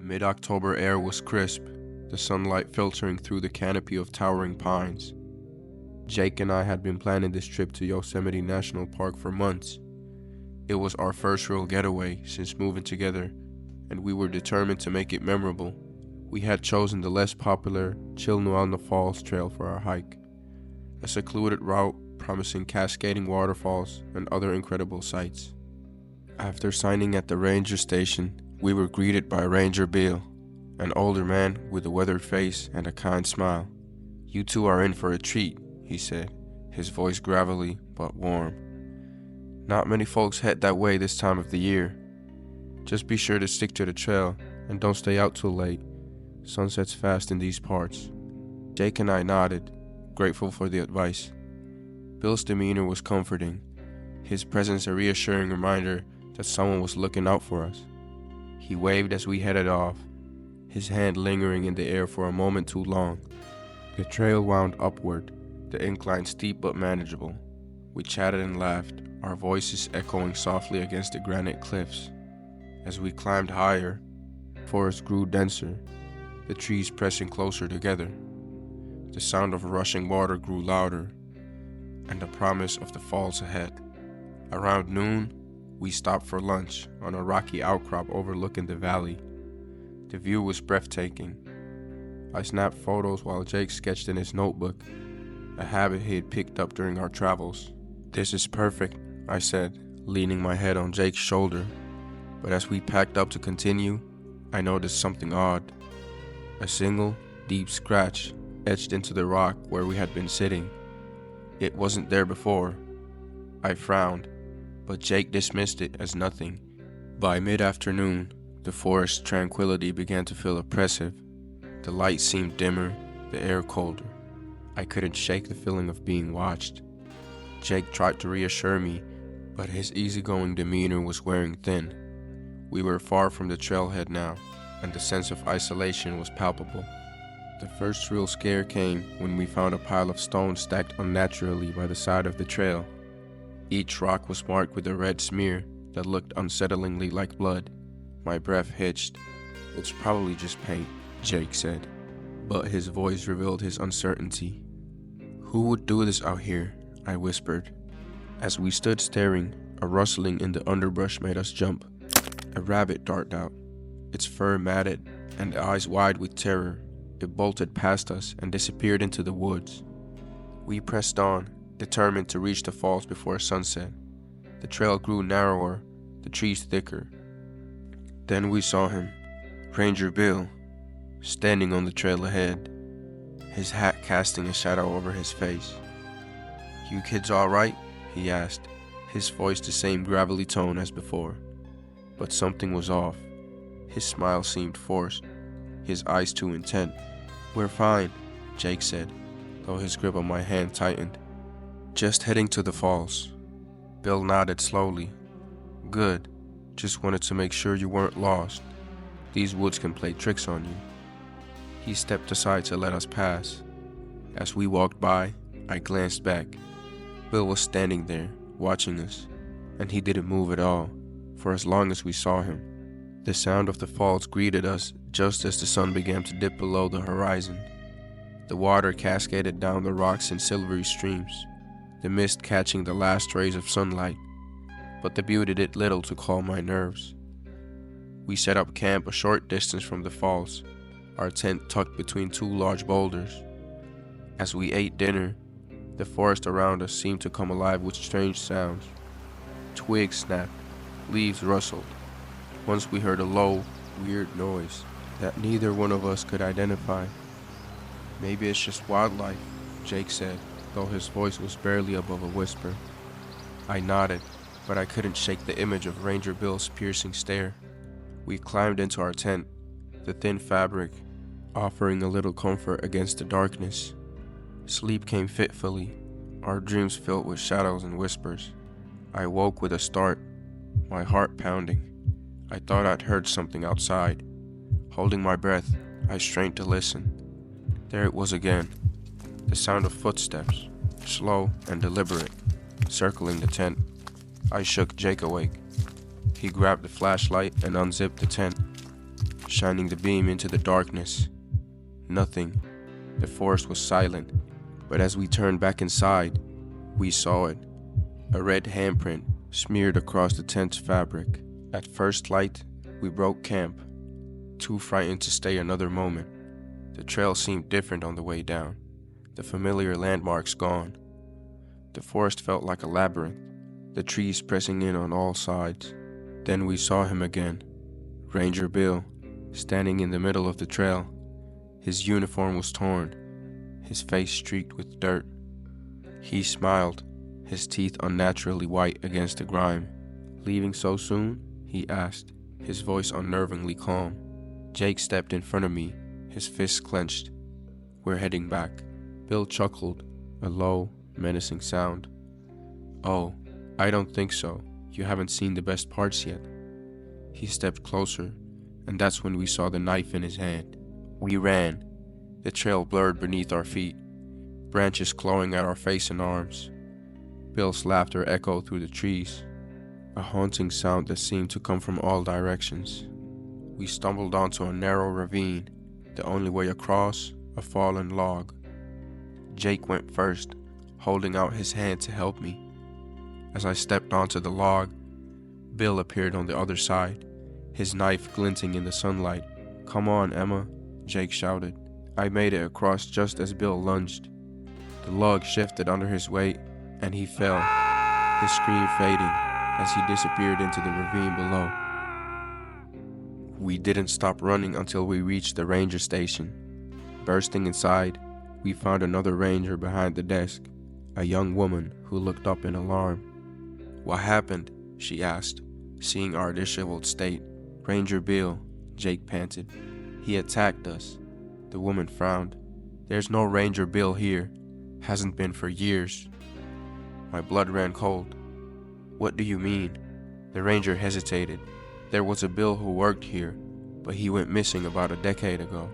mid-October air was crisp, the sunlight filtering through the canopy of towering pines. Jake and I had been planning this trip to Yosemite National Park for months. It was our first real getaway since moving together, and we were determined to make it memorable. We had chosen the less popular Shenandoah Falls trail for our hike, a secluded route promising cascading waterfalls and other incredible sights. After signing at the ranger station, we were greeted by Ranger Bill, an older man with a weathered face and a kind smile. "You two are in for a treat," he said, his voice gravelly but warm. "Not many folks head that way this time of the year. Just be sure to stick to the trail and don't stay out too late. Sunsets fast in these parts." Jake and I nodded, grateful for the advice. Bill's demeanor was comforting, his presence a reassuring reminder that someone was looking out for us. He waved as we headed off, his hand lingering in the air for a moment too long. The trail wound upward, the incline steep but manageable. We chatted and laughed, our voices echoing softly against the granite cliffs. As we climbed higher, the forest grew denser, the trees pressing closer together. The sound of rushing water grew louder, and the promise of the falls ahead. Around noon, we stopped for lunch on a rocky outcrop overlooking the valley. The view was breathtaking. I snapped photos while Jake sketched in his notebook, a habit he had picked up during our travels. "This is perfect," I said, leaning my head on Jake's shoulder. But as we packed up to continue, I noticed something odd. A single, deep scratch etched into the rock where we had been sitting. It wasn't there before. I frowned, but Jake dismissed it as nothing. By mid-afternoon, the forest tranquility began to feel oppressive. The light seemed dimmer, the air colder. I couldn't shake the feeling of being watched. Jake tried to reassure me, but his easygoing demeanor was wearing thin. We were far from the trailhead now, and the sense of isolation was palpable. The first real scare came when we found a pile of stones stacked unnaturally by the side of the trail. Each rock was marked with a red smear that looked unsettlingly like blood. My breath hitched. "It's probably just paint," Jake said, but his voice revealed his uncertainty. "Who would do this out here?" I whispered. As we stood staring, a rustling in the underbrush made us jump. A rabbit darted out, its fur matted and eyes wide with terror. It bolted past us and disappeared into the woods. We pressed on, determined to reach the falls before sunset. The trail grew narrower, the trees thicker. Then we saw him, Ranger Bill, standing on the trail ahead, his hat casting a shadow over his face. "You kids all right?" he asked, his voice the same gravelly tone as before. But something was off. His smile seemed forced, his eyes too intent. "We're fine," Jake said, though his grip on my hand tightened. "Just heading to the falls." Bill nodded slowly. "Good. Just wanted to make sure you weren't lost. These woods can play tricks on you." He stepped aside to let us pass. As we walked by, I glanced back. Bill was standing there, watching us, and he didn't move at all, for as long as we saw him. The sound of the falls greeted us just as the sun began to dip below the horizon. The water cascaded down the rocks in silvery streams, the mist catching the last rays of sunlight, but the beauty did little to calm my nerves. We set up camp a short distance from the falls, our tent tucked between two large boulders. As we ate dinner, the forest around us seemed to come alive with strange sounds. Twigs snapped, leaves rustled. Once we heard a low, weird noise that neither one of us could identify. "Maybe it's just wildlife," Jake said, though his voice was barely above a whisper. I nodded, but I couldn't shake the image of Ranger Bill's piercing stare. We climbed into our tent, the thin fabric offering a little comfort against the darkness. Sleep came fitfully, our dreams filled with shadows and whispers. I woke with a start, my heart pounding. I thought I'd heard something outside. Holding my breath, I strained to listen. There it was again, the sound of footsteps, slow and deliberate, circling the tent. I shook Jake awake. He grabbed the flashlight and unzipped the tent. shining the beam into the darkness. Nothing. The forest was silent, but as we turned back inside, we saw it. A red handprint smeared across the tent's fabric. At first light, we broke camp, too frightened to stay another moment. The trail seemed different on the way down, the familiar landmarks gone. The forest felt like a labyrinth, the trees pressing in on all sides. Then we saw him again, Ranger Bill, standing in the middle of the trail. His uniform was torn, his face streaked with dirt. He smiled, his teeth unnaturally white against the grime. "Leaving so soon?" he asked, his voice unnervingly calm. Jake stepped in front of me, his fists clenched. "We're heading back." Bill chuckled, a low, menacing sound. "Oh, I don't think so. You haven't seen the best parts yet." He stepped closer, and that's when we saw the knife in his hand. We ran, the trail blurred beneath our feet, branches clawing at our face and arms. Bill's laughter echoed through the trees, a haunting sound that seemed to come from all directions. We stumbled onto a narrow ravine, the only way across, a fallen log. Jake went first, holding out his hand to help me. As I stepped onto the log, Bill appeared on the other side, his knife glinting in the sunlight. "Come on, Emma," Jake shouted. I made it across just as Bill lunged. The log shifted under his weight, and he fell, his scream fading as he disappeared into the ravine below. We didn't stop running until we reached the ranger station. Bursting inside, we found another ranger behind the desk, a young woman who looked up in alarm. "What happened?" she asked, seeing our disheveled state. "Ranger Bill," Jake panted. "He attacked us." The woman frowned. "There's no Ranger Bill here. Hasn't been for years." My blood ran cold. "What do you mean?" The ranger hesitated. "There was a Bill who worked here, but he went missing about a decade ago.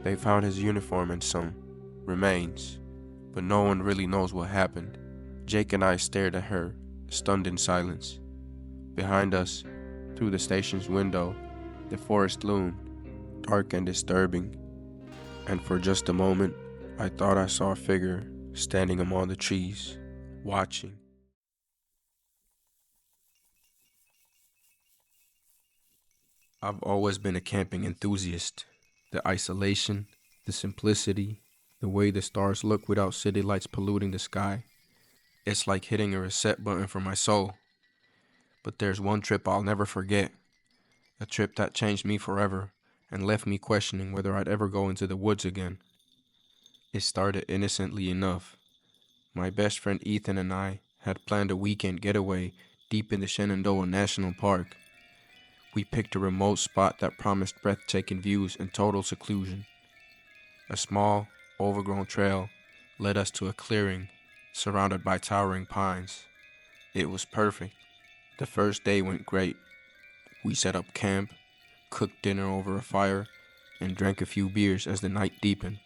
They found his uniform and some remains, but no one really knows what happened." Jake and I stared at her, stunned in silence. Behind us, through the station's window, the forest loomed, dark and disturbing. And for just a moment, I thought I saw a figure standing among the trees, watching. I've always been a camping enthusiast. The isolation, the simplicity, the way the stars look without city lights polluting the sky. It's like hitting a reset button for my soul. But there's one trip I'll never forget. A trip that changed me forever and left me questioning whether I'd ever go into the woods again. It started innocently enough. My best friend Ethan and I had planned a weekend getaway deep in the Shenandoah National Park. We picked a remote spot that promised breathtaking views and total seclusion. A small, overgrown trail led us to a clearing surrounded by towering pines. It was perfect. The first day went great. We set up camp, cooked dinner over a fire, and drank a few beers as the night deepened.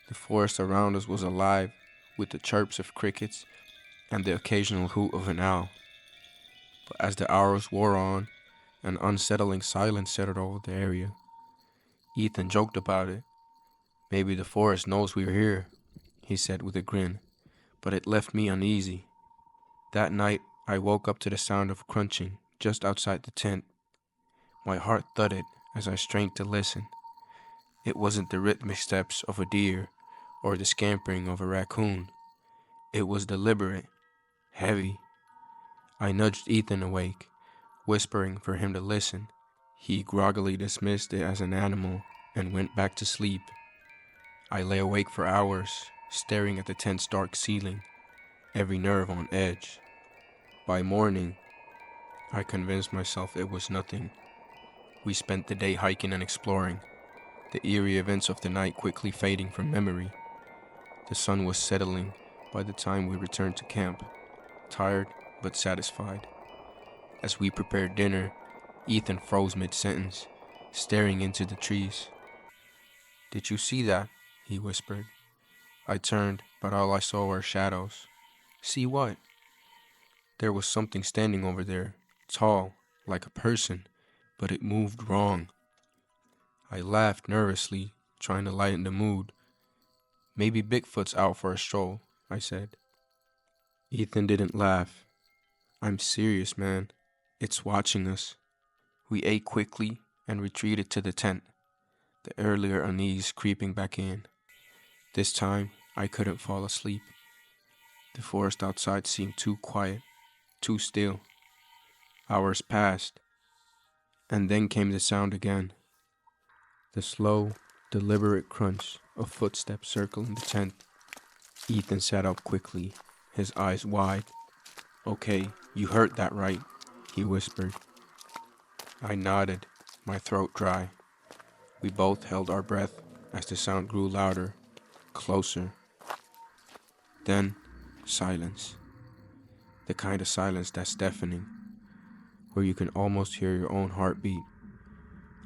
The forest around us was alive with the chirps of crickets and the occasional hoot of an owl. But as the hours wore on, an unsettling silence settled over the area. Ethan joked about it. "Maybe the forest knows we're here," he said with a grin, but it left me uneasy. That night, I woke up to the sound of crunching just outside the tent. My heart thudded as I strained to listen. It wasn't the rhythmic steps of a deer or the scampering of a raccoon. It was deliberate, heavy. I nudged Ethan awake, whispering for him to listen. He groggily dismissed it as an animal and went back to sleep. I lay awake for hours, staring at the tent's dark ceiling, every nerve on edge. By morning, I convinced myself it was nothing. We spent the day hiking and exploring, the eerie events of the night quickly fading from memory. The sun was settling by the time we returned to camp, tired but satisfied. As we prepared dinner, Ethan froze mid-sentence, staring into the trees. "Did you see that?" he whispered. I turned, but all I saw were shadows. "See what?" There was something standing over there, tall, like a person, but it moved wrong. I laughed nervously, trying to lighten the mood. Maybe Bigfoot's out for a stroll, I said. Ethan didn't laugh. I'm serious, man. It's watching us. We ate quickly and retreated to the tent, the earlier unease creeping back in. This time, I couldn't fall asleep. The forest outside seemed too quiet, too still. Hours passed, and then came the sound again. The slow, deliberate crunch of footsteps circling the tent. Ethan sat up quickly, his eyes wide. "Okay, you heard that right," he whispered. I nodded, my throat dry. We both held our breath as the sound grew louder, closer. Then, silence. The kind of silence that's deafening, where you can almost hear your own heartbeat.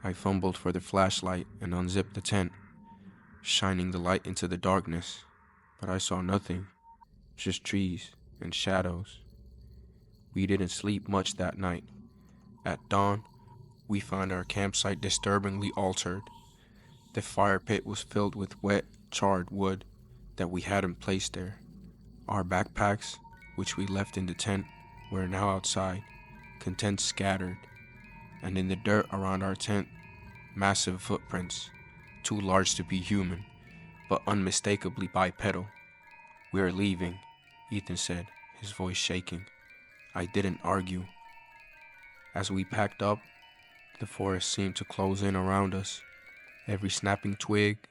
I fumbled for the flashlight and unzipped the tent, shining the light into the darkness, but I saw nothing, just trees and shadows. We didn't sleep much that night. At dawn, we found our campsite disturbingly altered. The fire pit was filled with wet, charred wood that we hadn't placed there. Our backpacks, which we left in the tent, were now outside, contents scattered, and in the dirt around our tent, massive footprints, too large to be human, but unmistakably bipedal. "We're leaving," Ethan said, his voice shaking. I didn't argue. As we packed up, the forest seemed to close in around us. Every snapping twig,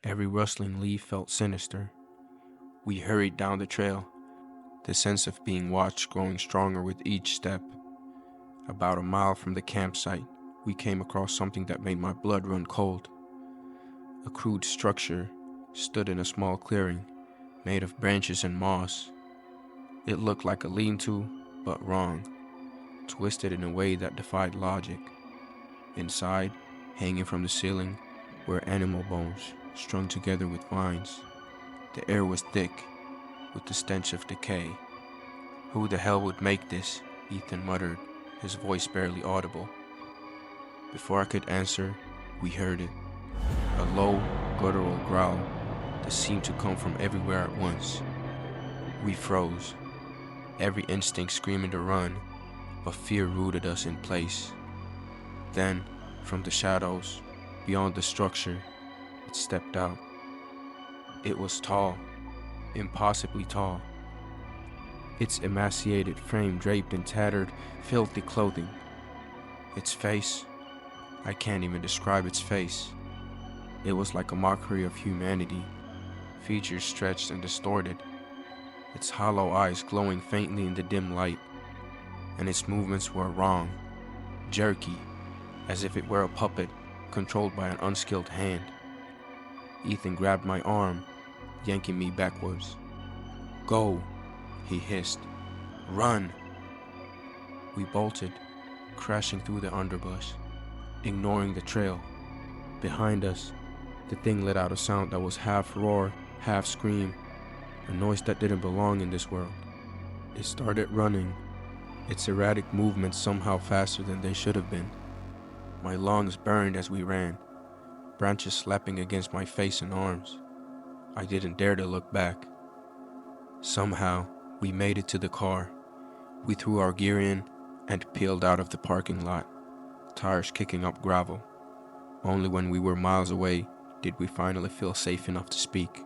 every rustling leaf felt sinister. We hurried down the trail, the sense of being watched growing stronger with each step. About a mile from the campsite, we came across something that made my blood run cold. A crude structure stood in a small clearing, made of branches and moss. It looked like a lean-to, but wrong, twisted in a way that defied logic. Inside, hanging from the ceiling, were animal bones strung together with vines. The air was thick, with the stench of decay. "Who the hell would make this?" Ethan muttered, his voice barely audible. Before I could answer, we heard it. A low, guttural growl that seemed to come from everywhere at once. We froze, every instinct screaming to run, but fear rooted us in place. Then, from the shadows, beyond the structure, it stepped out. It was tall, impossibly tall. Its emaciated frame draped in tattered, filthy clothing. Its face, I can't even describe its face. It was like a mockery of humanity, features stretched and distorted, its hollow eyes glowing faintly in the dim light, and its movements were wrong, jerky, as if it were a puppet controlled by an unskilled hand. Ethan grabbed my arm, yanking me backwards. "Go," he hissed. "Run!" We bolted, crashing through the underbrush, ignoring the trail. Behind us, the thing let out a sound that was half roar, half scream, a noise that didn't belong in this world. It started running, its erratic movements somehow faster than they should have been. My lungs burned as we ran, branches slapping against my face and arms. I didn't dare to look back. Somehow, we made it to the car. We threw our gear in and peeled out of the parking lot, tires kicking up gravel. Only when we were miles away did we finally feel safe enough to speak.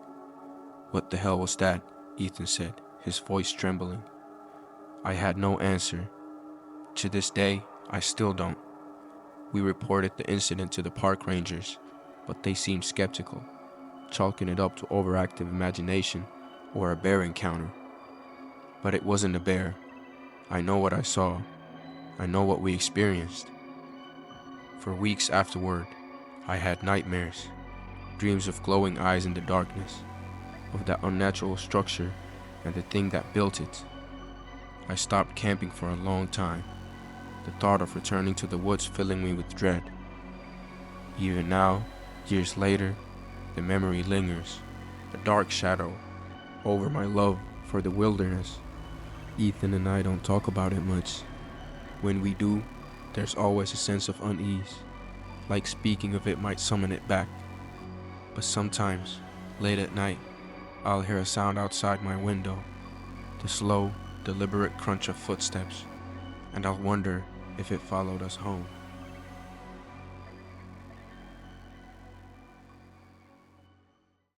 "What the hell was that?" Ethan said, his voice trembling. I had no answer. To this day, I still don't. We reported the incident to the park rangers, but they seemed skeptical, chalking it up to overactive imagination or a bear encounter. But it wasn't a bear. I know what I saw. I know what we experienced. For weeks afterward, I had nightmares, dreams of glowing eyes in the darkness, of that unnatural structure and the thing that built it. I stopped camping for a long time, the thought of returning to the woods filling me with dread. Even now, years later, the memory lingers, a dark shadow over my love for the wilderness. Ethan and I don't talk about it much. When we do, there's always a sense of unease, like speaking of it might summon it back. But sometimes, late at night, I'll hear a sound outside my window, the slow, deliberate crunch of footsteps, and I'll wonder if it followed us home.